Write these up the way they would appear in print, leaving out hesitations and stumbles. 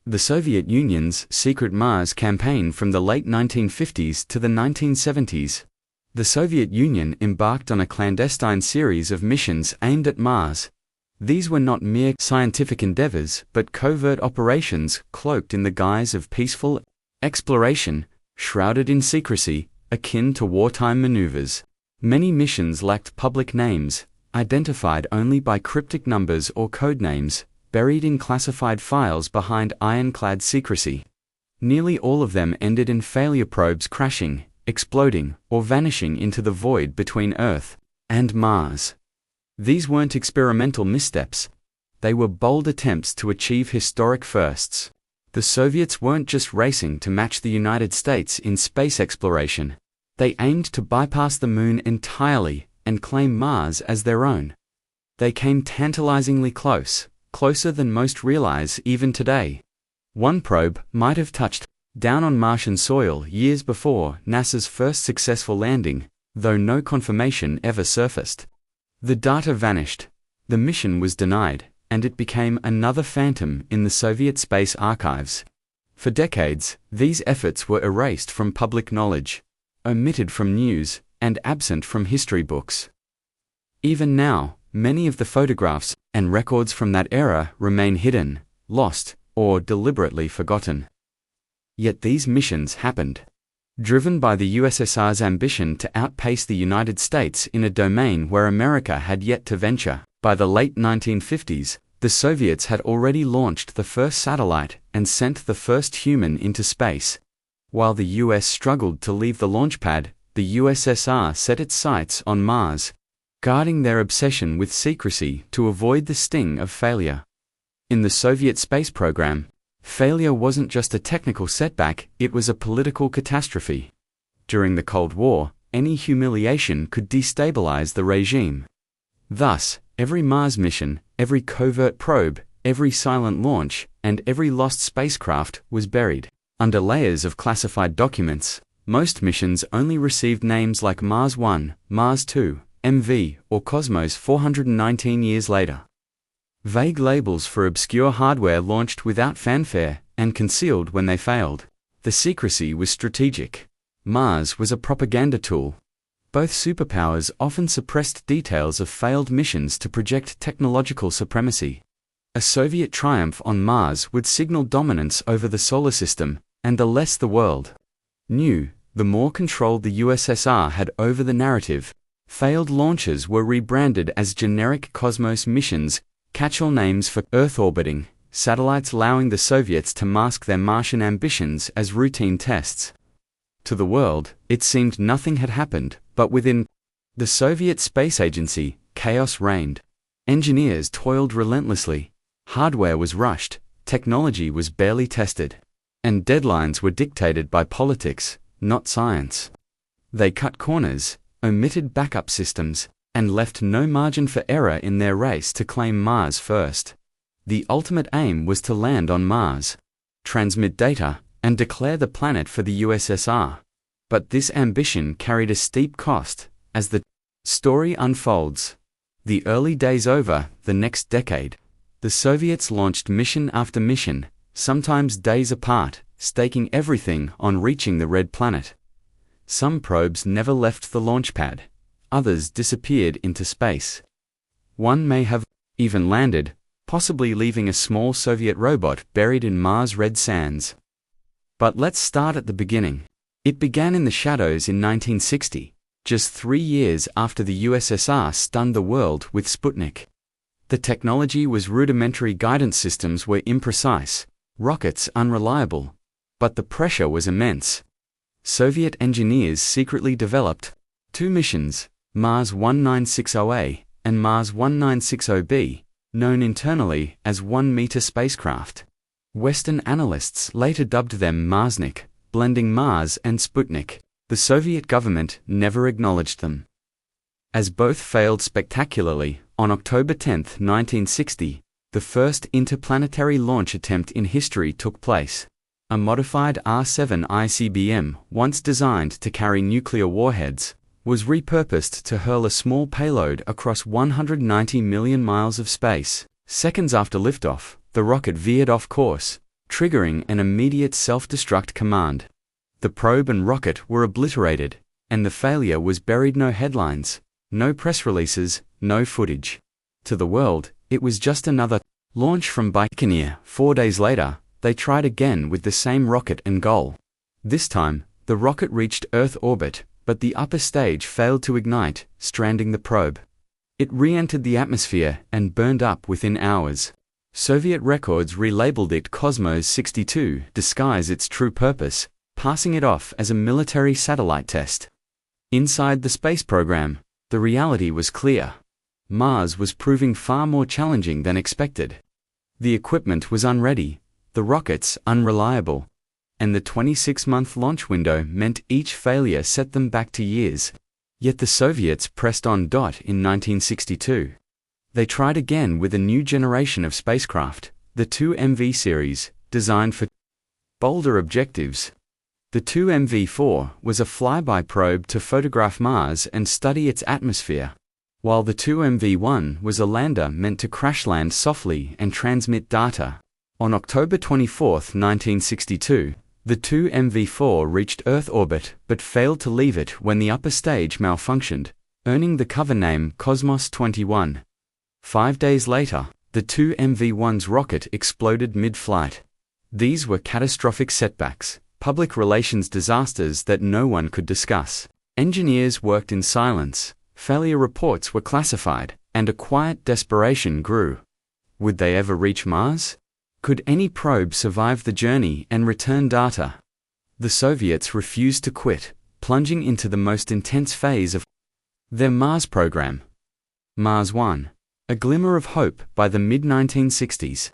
The Soviet Union's secret Mars campaign from the late 1950s to the 1970s. The Soviet Union embarked on a clandestine series of missions aimed at Mars. These were not mere scientific endeavors, but covert operations cloaked in the guise of peaceful exploration, shrouded in secrecy, akin to wartime maneuvers. Many missions lacked public names, identified only by cryptic numbers or codenames, buried in classified files behind ironclad secrecy. Nearly all of them ended in failure probes crashing, exploding, or vanishing into the void between Earth and Mars. These weren't experimental missteps. They were bold attempts to achieve historic firsts. The Soviets weren't just racing to match the United States in space exploration. They aimed to bypass the Moon entirely and claim Mars as their own. They came tantalizingly close, closer than most realize even today. One probe might have touched down on Martian soil years before NASA's first successful landing, though no confirmation ever surfaced. The data vanished, the mission was denied, and it became another phantom in the Soviet space archives. For decades, these efforts were erased from public knowledge, omitted from news, and absent from history books. Even now, many of the photographs and records from that era remain hidden, lost, or deliberately forgotten. Yet these missions happened. Driven by the USSR's ambition to outpace the United States in a domain where America had yet to venture, by the late 1950s, the Soviets had already launched the first satellite and sent the first human into space. While the US struggled to leave the launch pad, the USSR set its sights on Mars, guarding their obsession with secrecy to avoid the sting of failure. In the Soviet space program, failure wasn't just a technical setback, it was a political catastrophe. During the Cold War, any humiliation could destabilize the regime. Thus, every Mars mission, every covert probe, every silent launch, and every lost spacecraft was buried under layers of classified documents. Most missions only received names like Mars 1, Mars 2, MV, or Cosmos 419 years later. Vague labels for obscure hardware launched without fanfare and concealed when they failed. The secrecy was strategic. Mars was a propaganda tool. Both superpowers often suppressed details of failed missions to project technological supremacy. A Soviet triumph on Mars would signal dominance over the solar system, and the less the world knew, the more control the USSR had over the narrative. Failed launches were rebranded as generic Cosmos missions, catch-all names for Earth-orbiting satellites, allowing the Soviets to mask their Martian ambitions as routine tests. To the world, it seemed nothing had happened, but within the Soviet Space Agency, chaos reigned. Engineers toiled relentlessly, hardware was rushed, technology was barely tested, and deadlines were dictated by politics, not science. They cut corners, omitted backup systems, and left no margin for error in their race to claim Mars first. The ultimate aim was to land on Mars, transmit data, and declare the planet for the USSR. But this ambition carried a steep cost, as the story unfolds. The early days over, the next decade, the Soviets launched mission after mission, sometimes days apart, staking everything on reaching the Red Planet. Some probes never left the launch pad. Others disappeared into space. One may have even landed, possibly leaving a small Soviet robot buried in Mars' red sands. But let's start at the beginning. It began in the shadows in 1960, just 3 years after the USSR stunned the world with Sputnik. The technology was rudimentary, guidance systems were imprecise, rockets unreliable, but the pressure was immense. Soviet engineers secretly developed 2 missions, Mars 1960A and Mars 1960B, known internally as 1-meter spacecraft. Western analysts later dubbed them Marsnik, blending Mars and Sputnik. The Soviet government never acknowledged them. As both failed spectacularly, on October 10, 1960, the first interplanetary launch attempt in history took place. A modified R-7 ICBM, once designed to carry nuclear warheads, was repurposed to hurl a small payload across 190 million miles of space. Seconds after liftoff, the rocket veered off course, triggering an immediate self-destruct command. The probe and rocket were obliterated, and the failure was buried. No headlines, no press releases, no footage. To the world, it was just another launch from Baikonur. 4 days later, they tried again with the same rocket and goal. This time, the rocket reached Earth orbit, but the upper stage failed to ignite, stranding the probe. It re-entered the atmosphere and burned up within hours. Soviet records relabeled it Cosmos 62, disguise its true purpose, passing it off as a military satellite test. Inside the space program, the reality was clear. Mars was proving far more challenging than expected. The equipment was unready, the rockets unreliable, and the 26-month launch window meant each failure set them back to years. Yet the Soviets pressed on. In 1962, they tried again with a new generation of spacecraft, the 2MV series, designed for bolder objectives. The 2MV4 was a flyby probe to photograph Mars and study its atmosphere, while the 2MV1 was a lander meant to crash land softly and transmit data. On October 24, 1962, the 2MV4 reached Earth orbit but failed to leave it when the upper stage malfunctioned, earning the cover name Cosmos 21. 5 days later, the 2MV1's rocket exploded mid-flight. These were catastrophic setbacks, public relations disasters that no one could discuss. Engineers worked in silence, failure reports were classified, and a quiet desperation grew. Would they ever reach Mars? Could any probe survive the journey and return data? The Soviets refused to quit, plunging into the most intense phase of their Mars program. Mars 1. A glimmer of hope by the mid-1960s.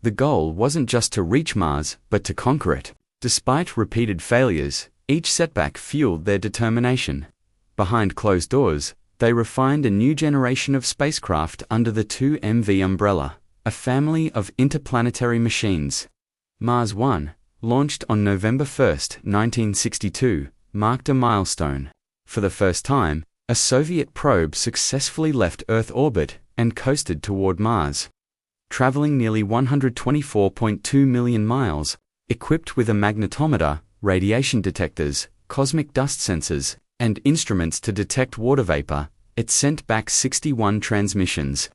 The goal wasn't just to reach Mars, but to conquer it. Despite repeated failures, each setback fueled their determination. Behind closed doors, they refined a new generation of spacecraft under the 2MV umbrella, a family of interplanetary machines. Mars 1, launched on November 1, 1962, marked a milestone. For the first time, a Soviet probe successfully left Earth orbit and coasted toward Mars. Traveling nearly 124.2 million miles, equipped with a magnetometer, radiation detectors, cosmic dust sensors, and instruments to detect water vapor, it sent back 61 transmissions.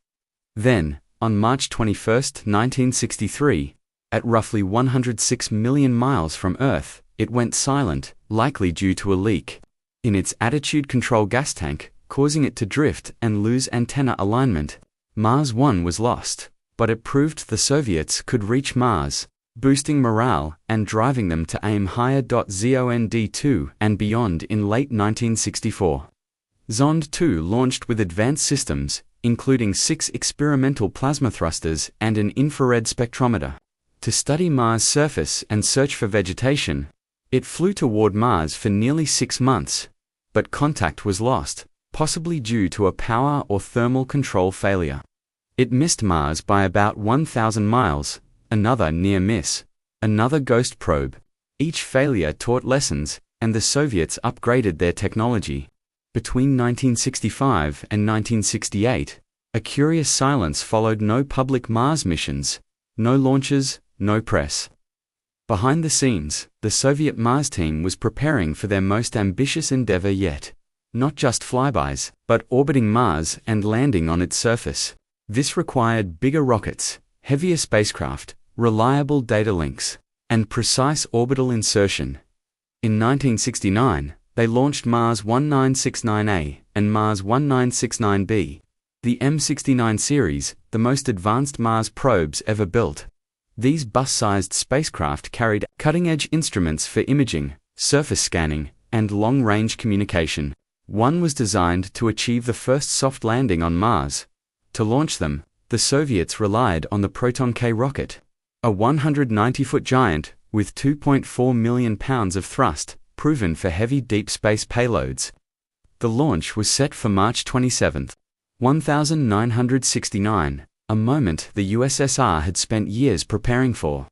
Then, on March 21, 1963, at roughly 106 million miles from Earth, it went silent, likely due to a leak in its attitude control gas tank, causing it to drift and lose antenna alignment. Mars 1 was lost, but it proved the Soviets could reach Mars, boosting morale and driving them to aim higher. Zond 2 and beyond in late 1964. Zond 2 launched with advanced systems, including 6 experimental plasma thrusters and an infrared spectrometer. To study Mars' surface and search for vegetation, it flew toward Mars for nearly 6 months, but contact was lost, possibly due to a power or thermal control failure. It missed Mars by about 1,000 miles, another near miss, another ghost probe. Each failure taught lessons, and the Soviets upgraded their technology. Between 1965 and 1968, a curious silence followed. No public Mars missions, no launches, no press. Behind the scenes, the Soviet Mars team was preparing for their most ambitious endeavor yet. Not just flybys, but orbiting Mars and landing on its surface. This required bigger rockets, heavier spacecraft, reliable data links, and precise orbital insertion. In 1969, they launched Mars 1969A and Mars 1969B, the M69 series, the most advanced Mars probes ever built. These bus-sized spacecraft carried cutting-edge instruments for imaging, surface scanning, and long-range communication. One was designed to achieve the first soft landing on Mars. To launch them, the Soviets relied on the Proton K rocket, a 190-foot giant with 2.4 million pounds of thrust, proven for heavy deep space payloads. The launch was set for March 27, 1969, a moment the USSR had spent years preparing for.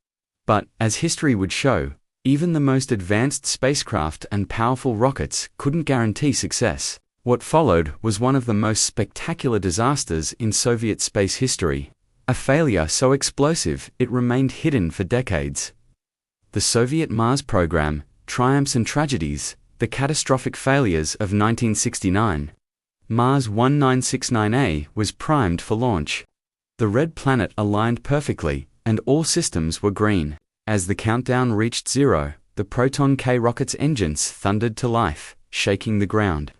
But, as history would show, even the most advanced spacecraft and powerful rockets couldn't guarantee success. What followed was one of the most spectacular disasters in Soviet space history. a failure so explosive it remained hidden for decades. The Soviet Mars program, triumphs and tragedies, the catastrophic failures of 1969. Mars 1969A was primed for launch. The red planet aligned perfectly, and all systems were green. As the countdown reached zero, the Proton K rocket's engines thundered to life, shaking the ground.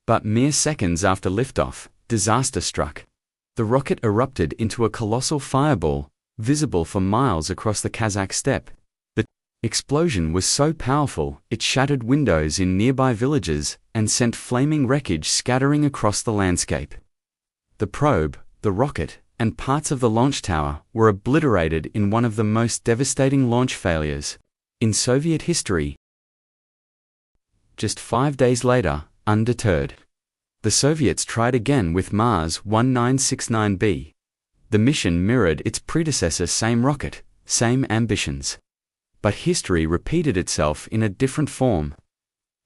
But mere seconds after liftoff, disaster struck. The rocket erupted into a colossal fireball, visible for miles across the Kazakh steppe. The explosion was so powerful, it shattered windows in nearby villages and sent flaming wreckage scattering across the landscape. The probe, the rocket, and parts of the launch tower were obliterated in one of the most devastating launch failures in Soviet history. Just 5 days later, undeterred, the Soviets tried again with Mars 1969B. The mission mirrored its predecessor, same rocket, same ambitions. But history repeated itself in a different form.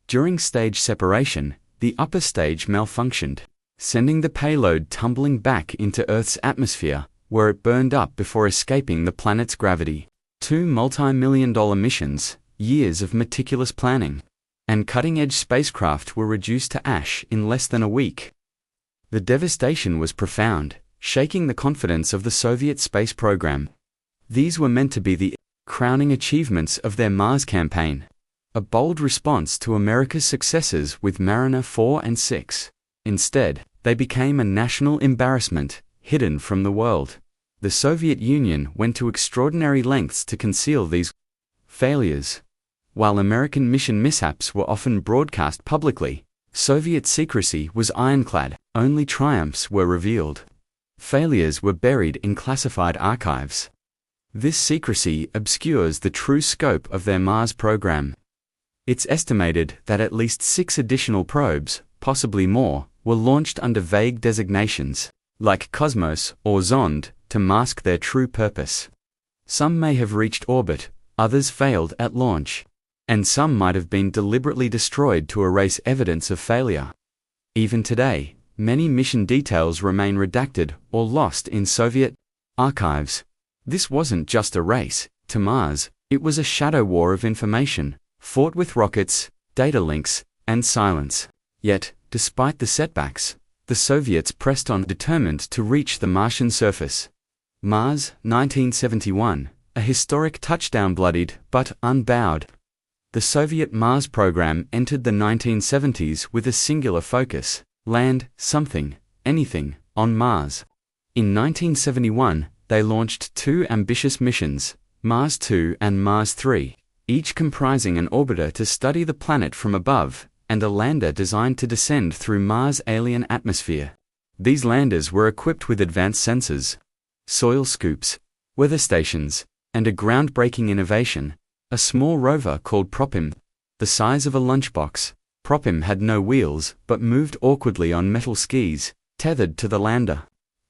During stage separation, the upper stage malfunctioned, sending the payload tumbling back into Earth's atmosphere, where it burned up before escaping the planet's gravity. 2 multi-million-dollar missions, years of meticulous planning, and cutting-edge spacecraft were reduced to ash in less than a week. The devastation was profound, shaking the confidence of the Soviet space program. These were meant to be the crowning achievements of their Mars campaign, a bold response to America's successes with Mariner 4 and 6. Instead, they became a national embarrassment, hidden from the world. The Soviet Union went to extraordinary lengths to conceal these failures. While American mission mishaps were often broadcast publicly, Soviet secrecy was ironclad. Only triumphs were revealed. Failures were buried in classified archives. This secrecy obscures the true scope of their Mars program. It's estimated that at least 6 additional probes, possibly more, were launched under vague designations, like Cosmos or Zond, to mask their true purpose. Some may have reached orbit, others failed at launch, and some might have been deliberately destroyed to erase evidence of failure. Even today, many mission details remain redacted or lost in Soviet archives. This wasn't just a race to Mars, it was a shadow war of information, fought with rockets, data links, and silence. Yet, despite the setbacks, the Soviets pressed on, determined to reach the Martian surface. Mars 1971, a historic touchdown, bloodied but unbowed. The Soviet Mars program entered the 1970s with a singular focus: land something, anything, on Mars. In 1971, they launched 2 ambitious missions, Mars 2 and Mars 3, each comprising an orbiter to study the planet from above, and a lander designed to descend through Mars' alien atmosphere. These landers were equipped with advanced sensors, soil scoops, weather stations, and a groundbreaking innovation, a small rover called Propim, the size of a lunchbox. Propim had no wheels but moved awkwardly on metal skis, tethered to the lander.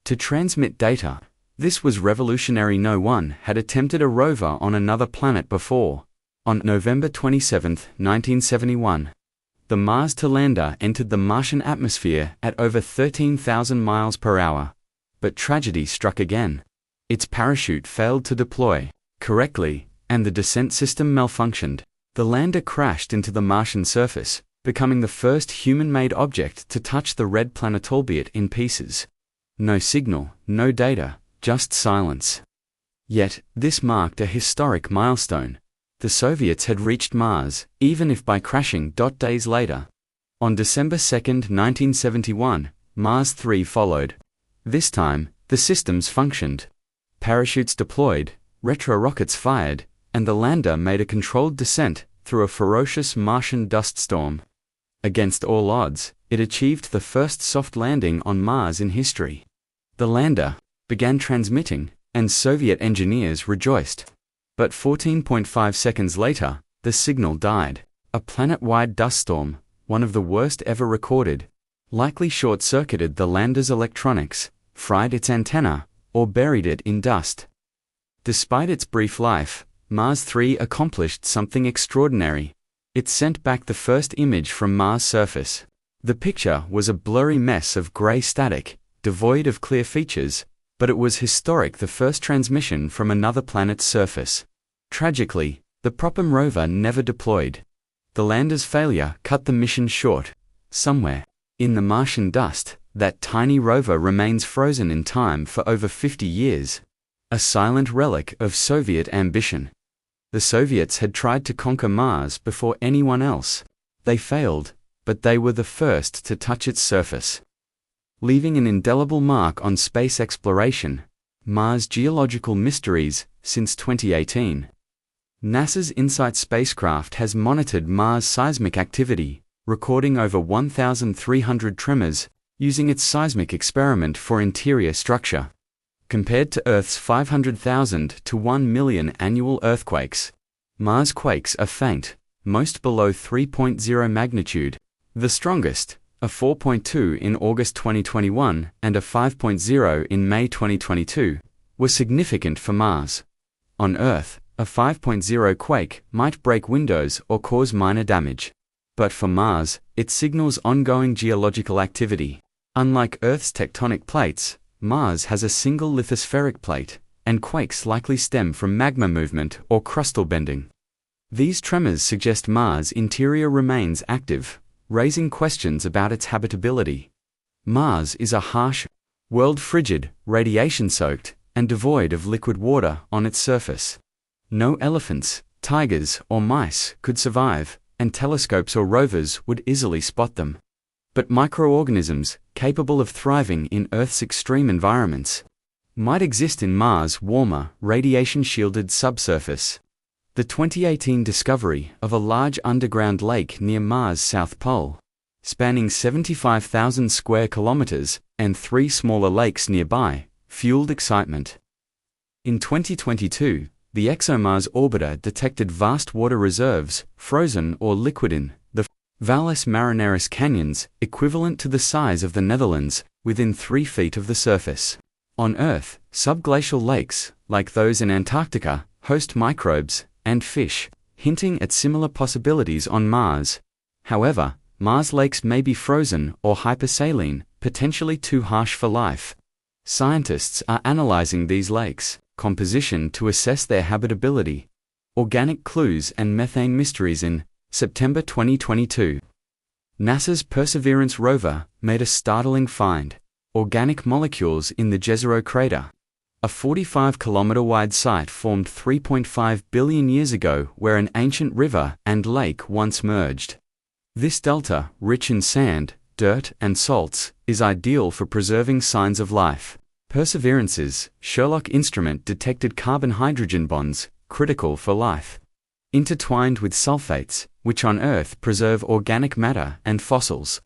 To transmit data, this was revolutionary. No one had attempted a rover on another planet before. On November 27, 1971, the Mars 2 lander entered the Martian atmosphere at over 13,000 miles per hour. But tragedy struck again. Its parachute failed to deploy correctly, and the descent system malfunctioned. The lander crashed into the Martian surface, becoming the first human-made object to touch the red planet, albeit in pieces. No signal, no data, just silence. Yet, this marked a historic milestone. The Soviets had reached Mars, even if by crashing. Days later, on December 2, 1971, Mars 3 followed. This time, the systems functioned. Parachutes deployed, retro-rockets fired, and the lander made a controlled descent through a ferocious Martian dust storm. Against all odds, it achieved the first soft landing on Mars in history. The lander began transmitting, and Soviet engineers rejoiced. But 14.5 seconds later, the signal died. A planet-wide dust storm, one of the worst ever recorded, likely short-circuited the lander's electronics, fried its antenna, or buried it in dust. Despite its brief life, Mars 3 accomplished something extraordinary. It sent back the first image from Mars' surface. The picture was a blurry mess of gray static, devoid of clear features, but it was historic, the first transmission from another planet's surface. Tragically, the Propham rover never deployed. The lander's failure cut the mission short. Somewhere in the Martian dust, that tiny rover remains frozen in time for over 50 years, a silent relic of Soviet ambition. The Soviets had tried to conquer Mars before anyone else. They failed, but they were the first to touch its surface, leaving an indelible mark on space exploration. Mars Geological Mysteries. Since 2018, NASA's InSight spacecraft has monitored Mars seismic activity, recording over 1,300 tremors, using its seismic experiment for interior structure. Compared to Earth's 500,000 to 1 million annual earthquakes, Mars quakes are faint, most below 3.0 magnitude. The strongest, a 4.2 in August 2021 and a 5.0 in May 2022, were significant for Mars. On Earth, a 5.0 quake might break windows or cause minor damage. But for Mars, it signals ongoing geological activity. Unlike Earth's tectonic plates, Mars has a single lithospheric plate, and quakes likely stem from magma movement or crustal bending. These tremors suggest Mars' interior remains active, raising questions about its habitability. Mars is a harsh world, frigid, radiation-soaked, and devoid of liquid water on its surface. No elephants, tigers, or mice could survive, and telescopes or rovers would easily spot them. But microorganisms, capable of thriving in Earth's extreme environments, might exist in Mars' warmer, radiation-shielded subsurface. The 2018 discovery of a large underground lake near Mars' south pole, spanning 75,000 square kilometers, and 3 smaller lakes nearby, fueled excitement. In 2022, the ExoMars orbiter detected vast water reserves, frozen or liquid, in the Valles Marineris canyons, equivalent to the size of the Netherlands, within 3 feet of the surface. On Earth, subglacial lakes, like those in Antarctica, host microbes and fish, hinting at similar possibilities on Mars. However, Mars lakes may be frozen or hypersaline, potentially too harsh for life. Scientists are analyzing these lakes' composition to assess their habitability. Organic clues and methane mysteries. In September 2022, NASA's Perseverance rover made a startling find: organic molecules in the Jezero crater, a 45-kilometer-wide site formed 3.5 billion years ago where an ancient river and lake once merged. This delta, rich in sand, dirt, and salts, is ideal for preserving signs of life. Perseverance's Sherlock instrument detected carbon-hydrogen bonds, critical for life, intertwined with sulfates, which on Earth preserve organic matter and fossils.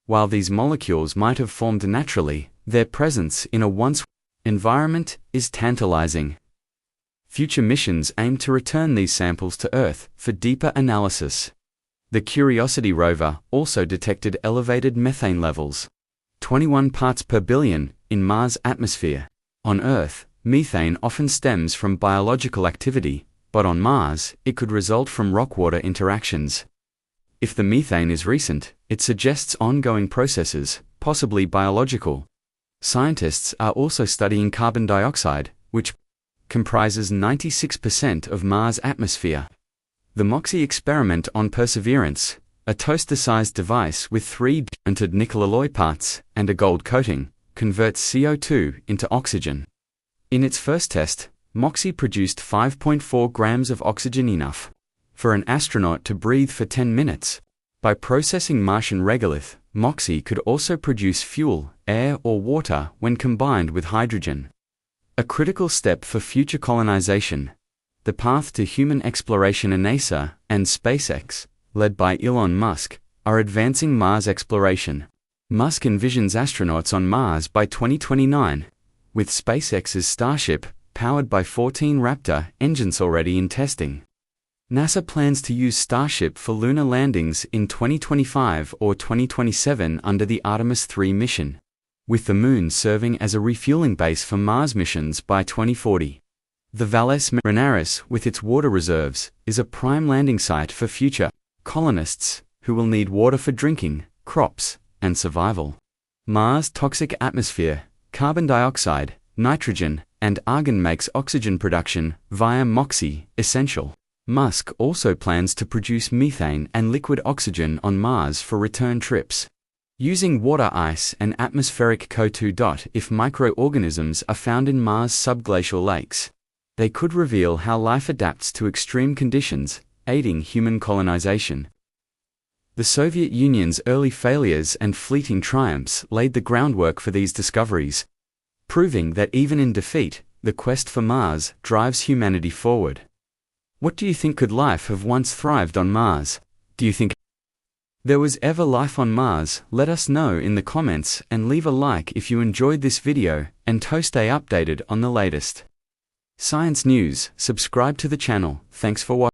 While these molecules might have formed naturally, their presence in a once environment is tantalizing. Future missions aim to return these samples to Earth for deeper analysis. The Curiosity rover also detected elevated methane levels, 21 parts per billion, in Mars' atmosphere. On Earth, methane often stems from biological activity, but on Mars, it could result from rock-water interactions. If the methane is recent, it suggests ongoing processes, possibly biological. Scientists are also studying carbon dioxide, which comprises 96% of Mars' atmosphere. The MOXIE experiment on Perseverance, a toaster-sized device with 3 untold nickel alloy parts and a gold coating, converts CO2 into oxygen. In its first test, MOXIE produced 5.4 grams of oxygen, enough for an astronaut to breathe for 10 minutes. By processing Martian regolith, MOXIE could also produce fuel, air or water when combined with hydrogen. A critical step for future colonization. The path to human exploration. NASA and SpaceX, led by Elon Musk, are advancing Mars exploration. Musk envisions astronauts on Mars by 2029, with SpaceX's Starship, powered by 14 Raptor engines already in testing. NASA plans to use Starship for lunar landings in 2025 or 2027 under the Artemis 3 mission, with the Moon serving as a refueling base for Mars missions by 2040. The Valles Marineris, with its water reserves, is a prime landing site for future colonists who will need water for drinking, crops, and survival. Mars' toxic atmosphere, carbon dioxide, nitrogen, and argon makes oxygen production, via MOXIE, essential. Musk also plans to produce methane and liquid oxygen on Mars for return trips. Using water ice and atmospheric CO2. If microorganisms are found in Mars' subglacial lakes, they could reveal how life adapts to extreme conditions, aiding human colonization. The Soviet Union's early failures and fleeting triumphs laid the groundwork for these discoveries, proving that even in defeat, the quest for Mars drives humanity forward. What do you think? Could life have once thrived on Mars? Do you think there was ever life on Mars? Let us know in the comments and leave a like if you enjoyed this video, and to stay updated on the latest science news, subscribe to the channel. Thanks for watching.